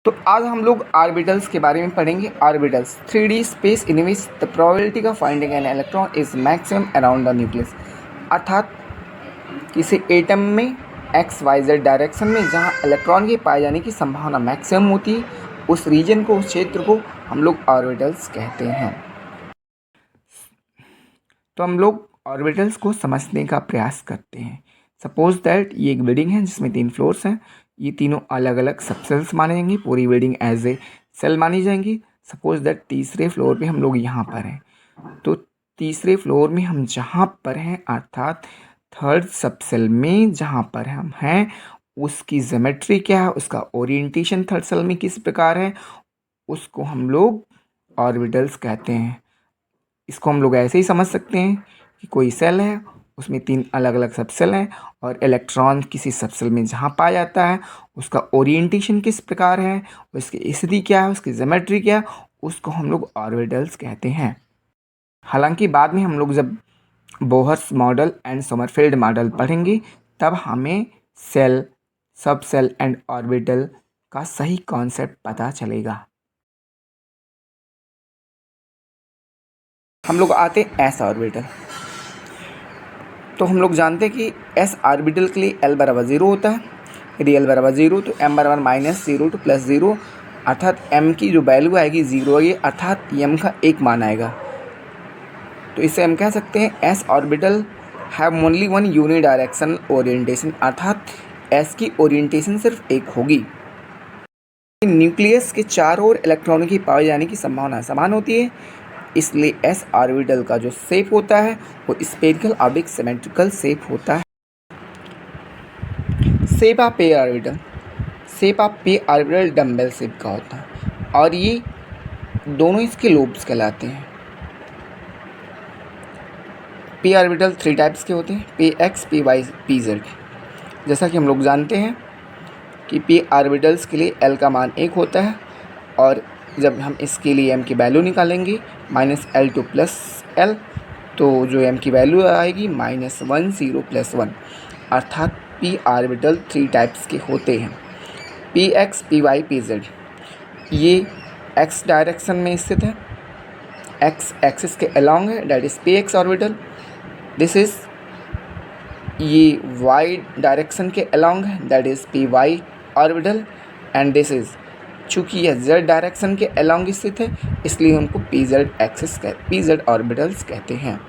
तो आज हम लोग ऑर्बिटल्स के बारे में पढ़ेंगे। Orbitals 3D space in which the probability of finding an electron is maximum around the nucleus, अर्थात किसी एटम में XYZ डायरेक्शन में जहाँ इलेक्ट्रॉन के पाए जाने की संभावना मैक्सिमम होती है, उस रीजन को, उस क्षेत्र को हम लोग ऑर्बिटल्स कहते हैं। तो हम लोग ऑर्बिटल्स को समझने का प्रयास करते हैं। सपोज दैट ये एक बिल्डिंग है जिसमें 3 फ्लोर्स हैं। ये तीनों अलग अलग सब सेल्स माने जाएंगे, पूरी बिल्डिंग एज ए सेल मानी जाएंगी। सपोज दैट तीसरे फ्लोर पे हम लोग यहाँ पर हैं, तो तीसरे फ्लोर में हम जहाँ पर हैं, अर्थात थर्ड सब सेल में जहाँ पर हम हैं, उसकी ज्योमेट्री क्या है, उसका ओरिएंटेशन थर्ड सेल में किस प्रकार है, उसको हम लोग ऑर्बिटल्स कहते हैं। इसको हम लोग ऐसे ही समझ सकते हैं कि कोई सेल है, उसमें 3 अलग अलग सब सेल हैं और इलेक्ट्रॉन किसी सब सेल में जहाँ पाया जाता है, उसका ओरिएंटेशन किस प्रकार है, उसकी स्थिति क्या है, उसकी ज्योमेट्री क्या है, उसको हम लोग ऑर्बिटल्स कहते हैं। हालांकि बाद में हम लोग जब Bohr's model and Sommerfeld model पढ़ेंगे, तब हमें सेल, सब सेल एंड ऑर्बिटल का सही कॉन्सेप्ट पता चलेगा। हम लोग आते हैं एस ऑर्बिटल। तो हम लोग जानते हैं कि एस ऑर्बिटल के लिए L बराबर 0 होता है। यदि L बराबर 0 तो M बराबर -0 to +0, अर्थात M की जो वैल्यू आएगी 0 आएगी, अर्थात M का एक मान आएगा। तो इससे हम कह सकते हैं S orbital have only one unidirectional orientation, अर्थात S की ओरिएंटेशन सिर्फ एक होगी। न्यूक्लियस के चारों ओर इलेक्ट्रॉनों की पाए जाने की संभावना समान होती है, इसलिए एस ऑर्बिटल का जो शेप होता है वो स्फेरिकल ऑब्लिक सिमेट्रिकल शेप होता है। शेप ऑफ पे ऑर्बिटल, शेप ऑफ पे ऑर्बिटल डम्बल शेप का होता है और ये दोनों इसके लोब्स कहलाते हैं। पे ऑर्बिटल 3 टाइप्स के होते हैं, पे एक्स, पे वाई, पी जेड। जैसा कि हम लोग जानते हैं कि पे ऑर्बिटल्स के लिए L का मान 1 होता है और जब हम इसके लिए M की वैल्यू निकालेंगे -L to +L, तो जो M की वैल्यू आएगी -1 0 +1, अर्थात p ऑर्बिटल 3 टाइप्स के होते हैं। P x, p y, p z. ये x डायरेक्शन में स्थित है, x एक्सिस के अलॉन्ग है, that is p x orbital. This is ये y डायरेक्शन के अलॉन्ग है, that is p y orbital. And this is, चूँकि यह z डायरेक्शन के अलॉन्ग स्थित है, इसलिए उनको P Z axis, P Z orbitals कहते हैं।